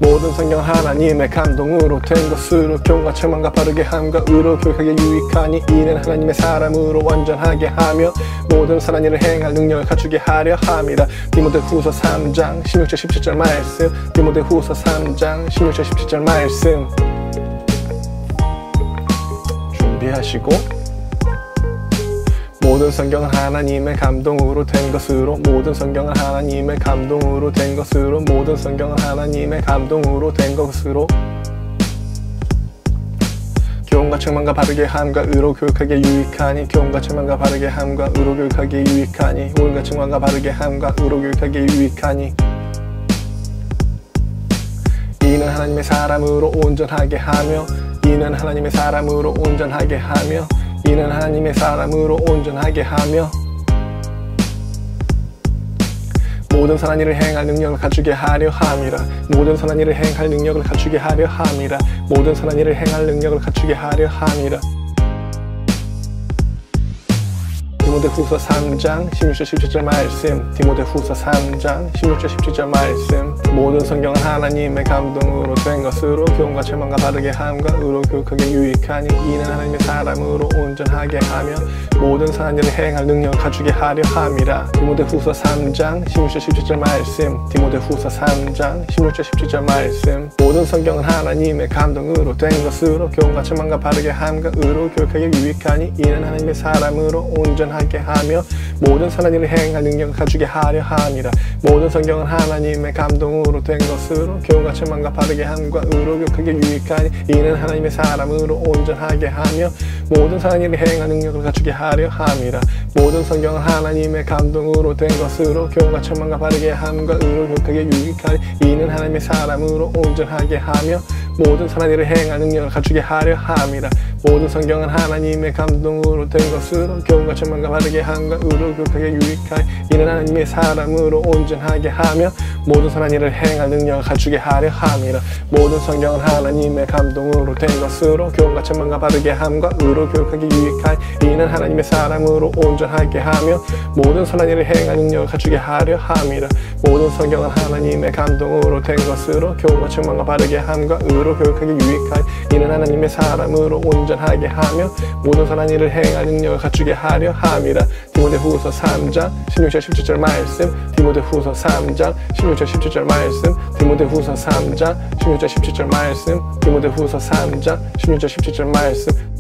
모든 성경 하나님의 감동으로 된 것으로 교훈과 책망과 바르게 함과 의로 교육하게 유익하니 이는 하나님의 사람으로 완전하게 하며 모든 선한 일을 행할 능력을 갖추게 하려 함이라. 디모데후서 3장 16절 17절 말씀. 디모데후서 3장 16절 17절 말씀 준비하시고, 모든 성경은 하나님의 감동으로 된 것으로, 모든 성경은 하나님의 감동으로 된 것으로, 모든 성경은 하나님의 감동으로 된 것으로 교훈과 책망과 바르게 함과 의로 교육하게 유익하니, 교훈과 책망과 바르게 함과 의로 교육하게 유익하니, 교훈과 책망과 바르게 함과 의로 교육하게 유익하니 이는 하나님의 사람으로 온전하게 하며, 이는 하나님의 사람으로 온전하게 하며, 이는 하나님의 사람으로 온전하게 하며 모든 선한 일을 행할 능력을 갖추게 하려 함이라. 모든 선한 일을 행할 능력을 갖추게 하려 함이라. 모든 선한 일을 행할 능력을 갖추게 하려 함이라. 디모데후서 3장 16절 17절 말씀. 디모데후서 3장 16절 17절 말씀. 모든 성경은 하나님의 감동으로 된 것으로 교훈과 책망과 바르게 함과 의로 교육하게 유익하니 이는 하나님의 사람으로 온전하게 하며 모든 선한 일을 행할 능력을 갖추게 하려 함이라. 디모데후서 3장 16절 17절 말씀. 디모데후서 3장 16절 17절 말씀. 모든 성경은 하나님의 감동으로 된 것으로 교훈과 책망과 바르게 함과 의로 교육하게 유익하니 이는 하나님의 사람으로 온전하게 하며 모든 선한 일을 행할 능력을 갖추게 하려 함이라. 모든 성경은 하나님의 감동으로 된 것으로 교훈과 책망과 바르게 함과 의로 교육하게 유익하니 이는 하나님의 사람으로 온전하게 하며 모든 선한 일을 행할 능력을 갖추게 하려 함이라. 모든 성경은 하나님의 감동으로 된 것으로 교훈과 책망과 바르게 함과 의로 교육하게 유익하니 이는 하나님의 사람으로 온전하게 하며 모든 선한 일을 행할 능력을 갖추게 하려 함이라. 모든 성경은 하나님의 감동으로 된 것으로 교훈과 책망과 바르게 함과 의로 교육하게 유익하니 이는 하나님의 사람으로 온전하게 하며 모든 선한 일을 행할 능력을 갖추게 하려 함이라. 모든 성경은 하나님의 감동으로 된 것으로 교훈과 책망과 바르게 함과 의로 교육하게 유익하니 이는 하나님의 사람으로 온전하게 하며 모든 선한 일을 행할 능력을 갖추게 하려 함이라. 모든 성경은 하나님의 감동으로 된 것으로 교훈과 책망과 바르게 함과 의로 교육하게 유익하니 이는 하나님의 사람으로 온전하게 하며 모든 선한 일을 행할 능력을 갖추게 하려 함이라. 디모데후서 3장 16절 17절 말씀. 디모데후서 3장 16절 17절 말씀. 디모데후서 3장 16절 17절 말씀. 디모데후서 3장 16절 17절 말씀.